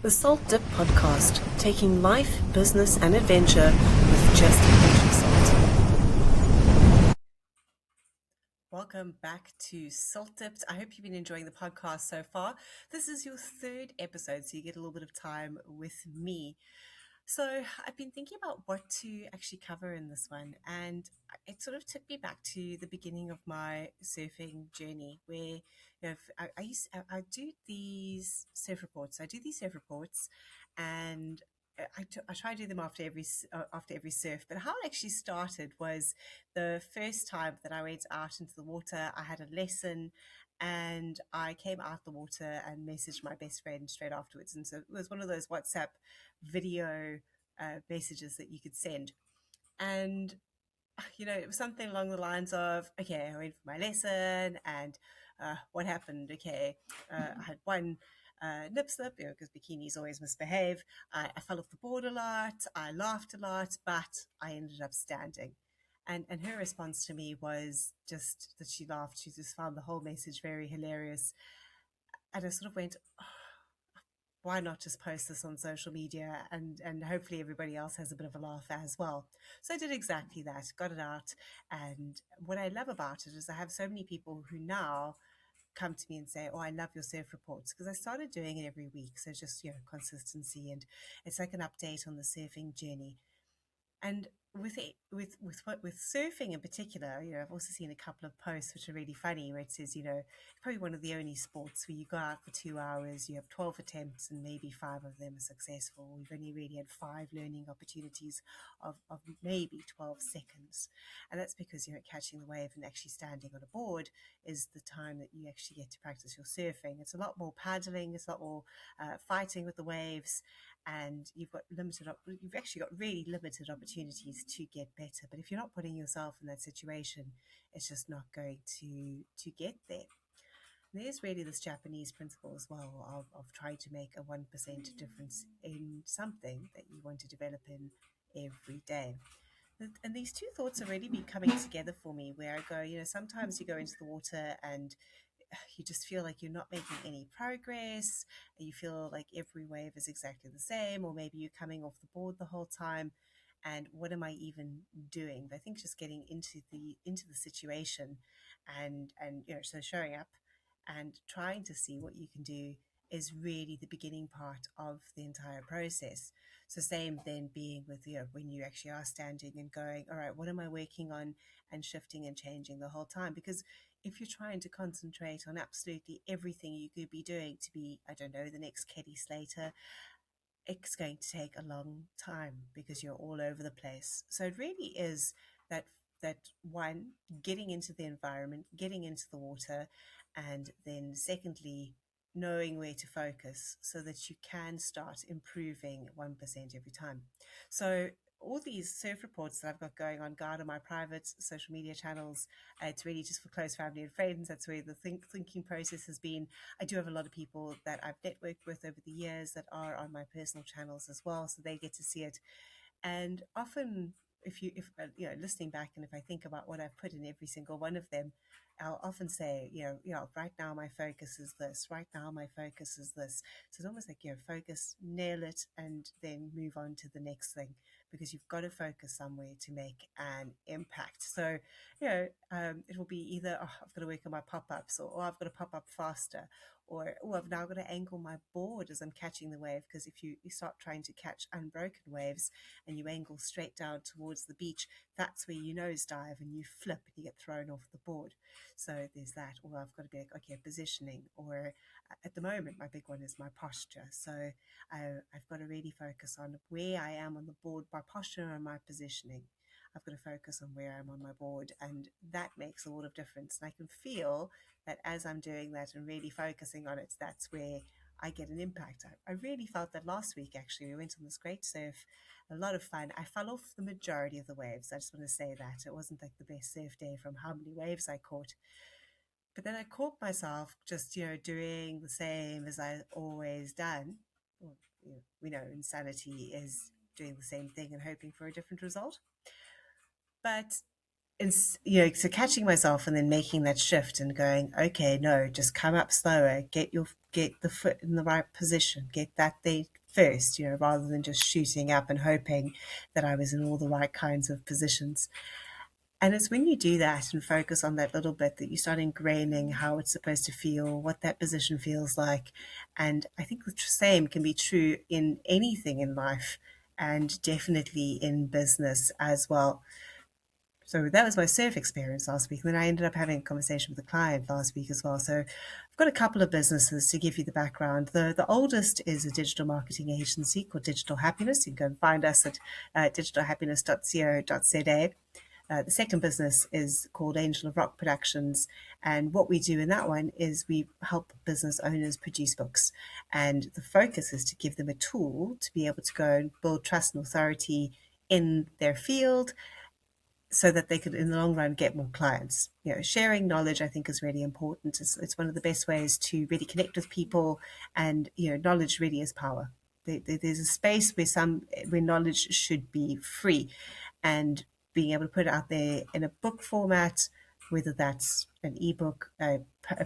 The SaltDipped podcast, taking life, business, and adventure with just a pinch of salt. Welcome back to SaltDipped. I hope you've been enjoying the podcast so far. This is your third episode, so you get a little bit of time with me. So I've been thinking about what to actually cover in this one, and it sort of took me back to the beginning of my surfing journey, where I do these surf reports. I do these surf reports, and I try to do them after every surf. But how it actually started was the first time that I went out into the water. I had a lesson, and I came out the water and messaged my best friend straight afterwards. And so it was one of those WhatsApp video messages that you could send. And, it was something along the lines of, okay, I went for my lesson and what happened? Okay, I had one nip slip, because bikinis always misbehave. I fell off the board a lot. I laughed a lot, but I ended up standing. And her response to me was just that she laughed. She just found the whole message very hilarious. And I sort of went, oh, why not just post this on social media and hopefully everybody else has a bit of a laugh as well. So I did exactly that, got it out. And what I love about it is I have so many people who now come to me and say, oh, I love your surf reports, because I started doing it every week. So just, consistency, and it's like an update on the surfing journey. And with surfing in particular, I've also seen a couple of posts which are really funny, where it says, probably one of the only sports where you go out for 2 hours, you have 12 attempts, and maybe 5 of them are successful. We've only really had 5 learning opportunities of maybe 12 seconds. And that's because, catching the wave and actually standing on a board is the time that you actually get to practice your surfing. It's a lot more paddling, it's a lot more fighting with the waves, and you've actually got really limited opportunities to get better. But if you're not putting yourself in that situation, it's just not going to get there. And there's really this Japanese principle as well of trying to make a 1% difference in something that you want to develop in every day. And these two thoughts have really been coming together for me, where I go, sometimes you go into the water and you just feel like you're not making any progress. You feel like every wave is exactly the same, or maybe you're coming off the board the whole time. And what am I even doing? But I think just getting into the situation, and so showing up and trying to see what you can do is really the beginning part of the entire process. So same then being with, when you actually are standing and going, all right, what am I working on, and shifting and changing the whole time? Because if you're trying to concentrate on absolutely everything you could be doing to be, I don't know, the next Kelly Slater, it's going to take a long time because you're all over the place. So it really is that one, getting into the environment, getting into the water, and then secondly, knowing where to focus so that you can start improving 1% every time. So all these surf reports that I've got going on guard on my private social media channels, it's really just for close family and friends. That's where the thinking process has been. I do have a lot of people that I've networked with over the years that are on my personal channels as well, so they get to see it. And often, if listening back, and if I think about what I've put in every single one of them, I'll often say, right now my focus is this. Right now my focus is this. So it's almost like, focus, nail it, and then move on to the next thing, because you've got to focus somewhere to make an impact. So, it will be either, oh, I've got to work on my pop-ups, or oh, I've got to pop up faster, or oh, I've now got to angle my board as I'm catching the wave. Because if you start trying to catch unbroken waves and you angle straight down towards the beach, that's where you nosedive and you flip and you get thrown off the board. So there's that. Or I've got to be like, okay, positioning. Or at the moment, my big one is my posture. So I've got to really focus on where I am on the board, my posture and my positioning. I've got to focus on where I'm on my board, and that makes a lot of difference. And I can feel that as I'm doing that and really focusing on it, that's where I get an impact. I really felt that last week, actually. We went on this great surf, a lot of fun. I fell off the majority of the waves. I just want to say that. It wasn't like the best surf day from how many waves I caught. But then I caught myself just, doing the same as I've always done. Well, we know insanity is doing the same thing and hoping for a different result. But so catching myself and then making that shift and going, okay, no, just come up slower, get the foot in the right position, get that thing first, rather than just shooting up and hoping that I was in all the right kinds of positions. And it's when you do that and focus on that little bit that you start ingraining how it's supposed to feel, what that position feels like. And I think the same can be true in anything in life, and definitely in business as well. So that was my surf experience last week. And then I ended up having a conversation with a client last week as well. So I've got a couple of businesses to give you the background. The oldest is a digital marketing agency called Digital Happiness. You can go and find us at digitalhappiness.co.za. The second business is called Angel of Rock Productions. And what we do in that one is we help business owners produce books. And the focus is to give them a tool to be able to go and build trust and authority in their field, so that they could, in the long run, get more clients. Sharing knowledge, I think, is really important. It's one of the best ways to really connect with people, and knowledge really is power. There's a space where knowledge should be free, and being able to put it out there in a book format, whether that's an ebook, a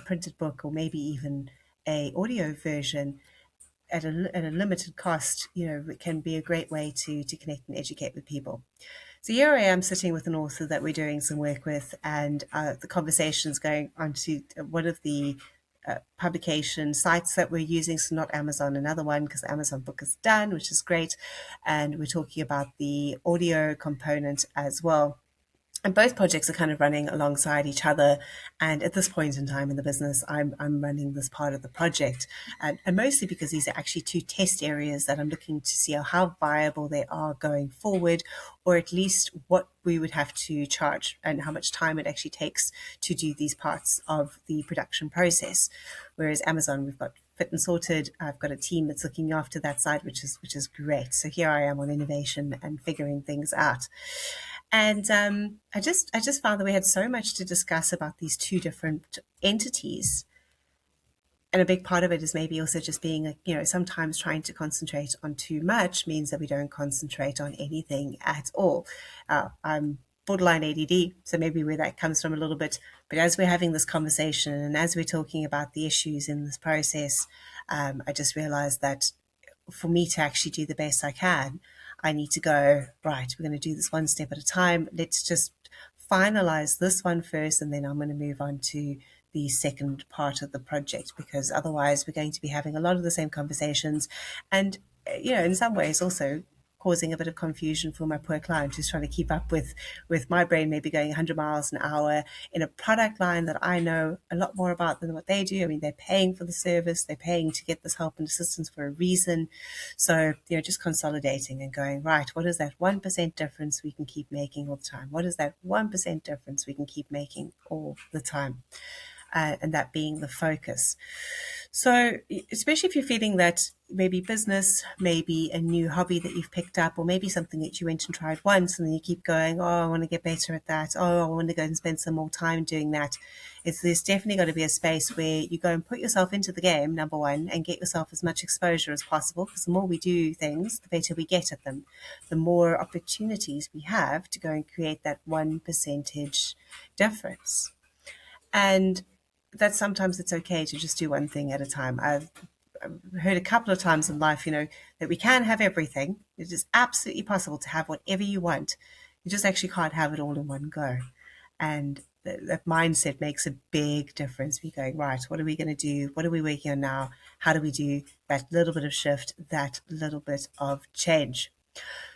printed book, or maybe even a audio version at a limited cost, it can be a great way to connect and educate with people. So here I am sitting with an author that we're doing some work with, and the conversation's going on to one of the publication sites that we're using, so not Amazon, another one, because the Amazon book is done, which is great. And we're talking about the audio component as well. And both projects are kind of running alongside each other. And at this point in time in the business, I'm running this part of the project. And mostly because these are actually two test areas that I'm looking to see how viable they are going forward, or at least what we would have to charge and how much time it actually takes to do these parts of the production process. Whereas Amazon, we've got fit and sorted. I've got a team that's looking after that side, which is great. So here I am on innovation and figuring things out. And I just found that we had so much to discuss about these two different entities. And a big part of it is maybe also just being, sometimes trying to concentrate on too much means that we don't concentrate on anything at all. I'm borderline ADD, so maybe where that comes from a little bit. But as we're having this conversation and as we're talking about the issues in this process, I just realized that for me to actually do the best I can, I need to go, right, we're going to do this one step at a time. Let's just finalize this one first, and then I'm going to move on to the second part of the project, because otherwise we're going to be having a lot of the same conversations. And, in some ways also causing a bit of confusion for my poor client who's trying to keep up with my brain maybe going 100 miles an hour in a product line that I know a lot more about than what they do. I mean, they're paying for the service, they're paying to get this help and assistance for a reason. So, just consolidating and going, right, what is that 1% difference we can keep making all the time? What is that 1% difference we can keep making all the time? And that being the focus. So, especially if you're feeling that maybe business, maybe a new hobby that you've picked up, or maybe something that you went and tried once and then you keep going, oh, I want to get better at that. Oh, I want to go and spend some more time doing that. There's definitely got to be a space where you go and put yourself into the game, number one, and get yourself as much exposure as possible. Because the more we do things, the better we get at them. The more opportunities we have to go and create that 1% difference. And that sometimes it's okay to just do one thing at a time. I've heard a couple of times in life, that we can have everything. It is absolutely possible to have whatever you want. You just actually can't have it all in one go. And that mindset makes a big difference. We're going, right, what are we going to do? What are we working on now? How do we do that little bit of shift, that little bit of change?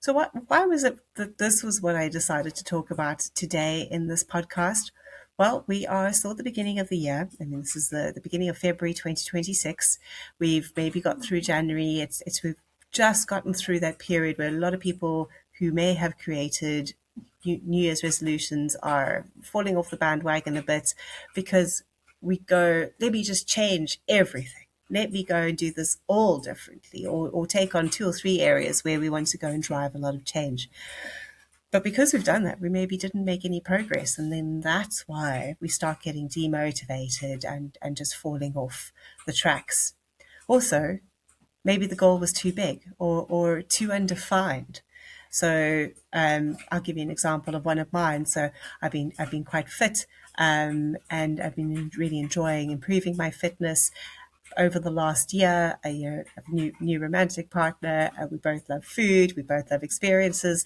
So why was it that this was what I decided to talk about today in this podcast? Well, we are still at the beginning of the year. I mean, this is the beginning of February 2026. We've maybe got through January. We've just gotten through that period where a lot of people who may have created New Year's resolutions are falling off the bandwagon a bit, because we go, let me just change everything. Let me go and do this all differently, or take on 2 or 3 areas where we want to go and drive a lot of change. But because we've done that, we maybe didn't make any progress. And then that's why we start getting demotivated and just falling off the tracks. Also, maybe the goal was too big or too undefined. So I'll give you an example of one of mine. So I've been quite fit, and I've been really enjoying improving my fitness over the last year. Have a new romantic partner. We both love food. We both love experiences.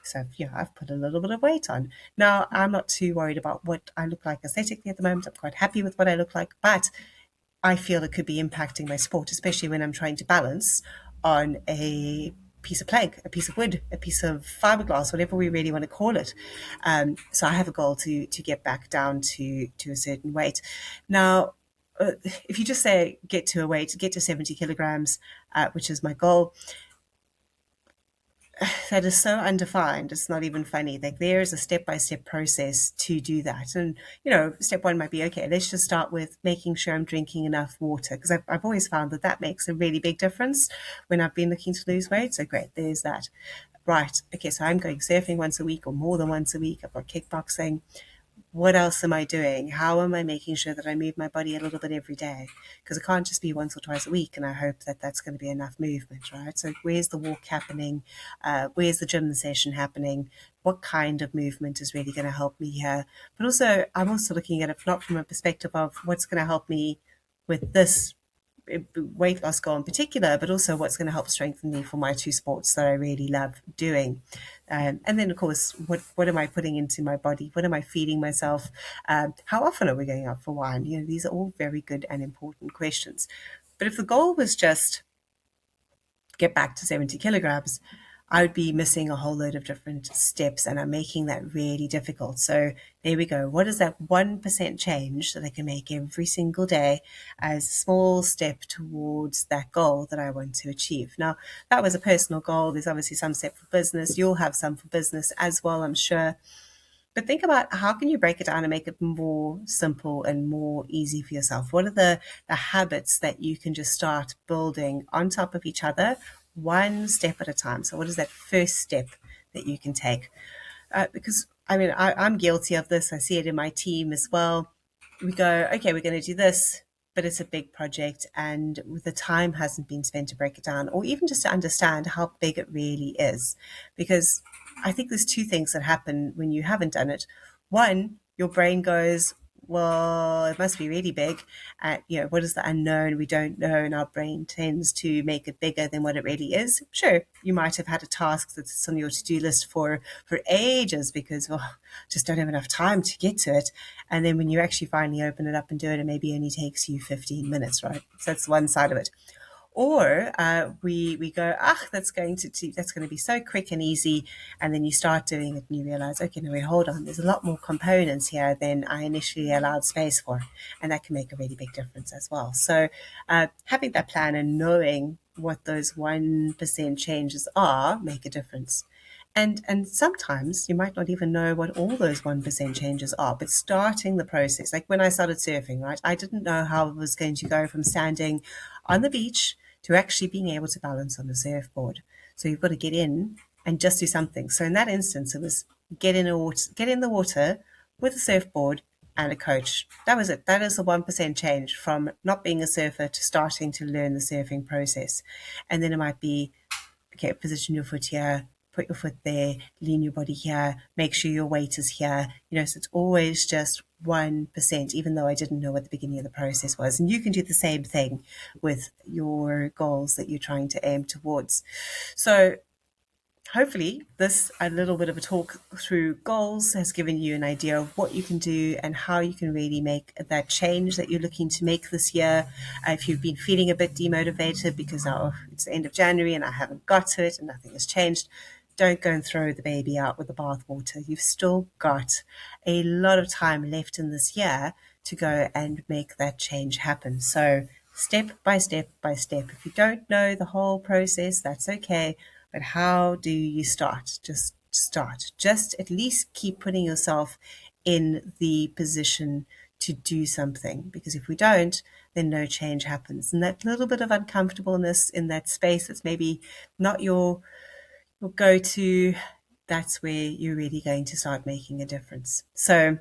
So yeah, I've put a little bit of weight on. Now I'm not too worried about what I look like aesthetically at the moment. I'm quite happy with what I look like, but I feel it could be impacting my sport, especially when I'm trying to balance on a piece of plank, a piece of wood, a piece of fiberglass, whatever we really want to call it. So I have a goal to get back down to a certain weight. Now, if you just say get to a weight, get to 70 kilograms, which is my goal, that is so undefined. It's not even funny. Like there is a step by step process to do that. And, step one might be, okay, let's just start with making sure I'm drinking enough water. Because I've always found that that makes a really big difference when I've been looking to lose weight. So great, there's that. Right. Okay. So I'm going surfing once a week or more than once a week. I've got kickboxing. What else am I doing? How am I making sure that I move my body a little bit every day? Because it can't just be once or twice a week, and I hope that that's going to be enough movement, right? So where's the walk happening? Where's the gym session happening? What kind of movement is really going to help me here? But also, I'm also looking at it not from a perspective of what's going to help me with this weight loss goal in particular, but also what's going to help strengthen me for my two sports that I really love doing. And then, of course, what am I putting into my body? What am I feeding myself? How often are we going out for wine? These are all very good and important questions. But if the goal was just get back to 70 kilograms, I would be missing a whole load of different steps, and I'm making that really difficult. So there we go. What is that 1% change that I can make every single day as a small step towards that goal that I want to achieve? Now, that was a personal goal. There's obviously some step for business. You'll have some for business as well, I'm sure. But think about how can you break it down and make it more simple and more easy for yourself? What are the habits that you can just start building on top of each other, one step at a time? So what is that first step that you can take? Because I mean, I'm guilty of this. I see it in my team as well. We go, okay, we're going to do this, but it's a big project, and the time hasn't been spent to break it down, or even just to understand how big it really is. Because I think there's two things that happen when you haven't done it. One, your brain goes, well, it must be really big. What is the unknown? We don't know, and our brain tends to make it bigger than what it really is. Sure, you might have had a task that's on your to-do list for ages because, well, just don't have enough time to get to it. And then when you actually finally open it up and do it, it maybe only takes you 15 minutes, right? So that's one side of it. Or we go, that's going to be so quick and easy, and then you start doing it and you realize, okay, no, wait, hold on, there's a lot more components here than I initially allowed space for, and that can make a really big difference as well. So having that plan and knowing what those 1% changes are make a difference. And sometimes you might not even know what all those 1% changes are, but starting the process, like when I started surfing, right, I didn't know how I was going to go from standing on the beach to actually being able to balance on the surfboard. So you've got to get in and just do something. So in that instance, it was get in the water with a surfboard and a coach. That was it. That is the 1% change from not being a surfer to starting to learn the surfing process. And then it might be, okay, position your foot here, put your foot there, lean your body here, make sure your weight is here. So it's always just 1%, even though I didn't know what the beginning of the process was. And you can do the same thing with your goals that you're trying to aim towards. So hopefully this a little bit of a talk through goals has given you an idea of what you can do and how you can really make that change that you're looking to make this year. If you've been feeling a bit demotivated because now it's the end of January and I haven't got to it and nothing has changed, don't go and throw the baby out with the bathwater. You've still got a lot of time left in this year to go and make that change happen. So step by step by step. If you don't know the whole process, that's okay. But how do you start? Just start. Just at least keep putting yourself in the position to do something. Because if we don't, then no change happens. And that little bit of uncomfortableness in that space that's maybe not your go-to, that's where you're really going to start making a difference. So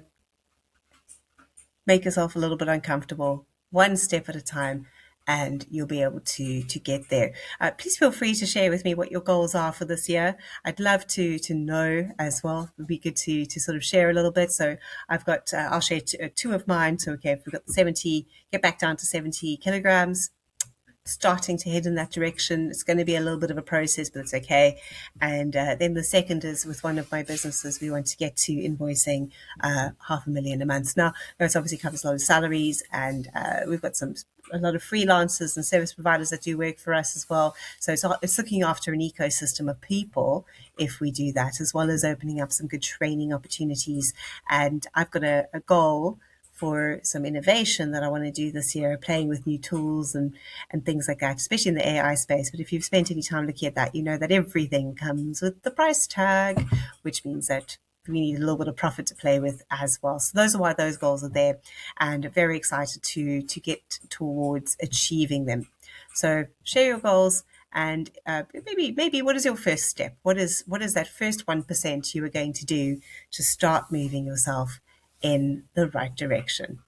make yourself a little bit uncomfortable, one step at a time, and you'll be able to get there. Please feel free to share with me what your goals are for this year. I'd love to know as well. It would be good to sort of share a little bit. So I've got I'll share two of mine. So okay, if we've got 70, get back down to 70 kilograms, starting to head in that direction. It's going to be a little bit of a process, but it's okay. And then the second is with one of my businesses, we want to get to invoicing 500,000 a month. Now, it obviously covers a lot of salaries, and we've got a lot of freelancers and service providers that do work for us as well. So it's looking after an ecosystem of people if we do that, as well as opening up some good training opportunities. And I've got a goal for some innovation that I want to do this year, playing with new tools and things like that, especially in the AI space. But if you've spent any time looking at that, you know that everything comes with the price tag, which means that we need a little bit of profit to play with as well. So those are why those goals are there, and very excited to get towards achieving them. So share your goals, and maybe what is your first step? What is that first 1% you are going to do to start moving yourself in the right direction?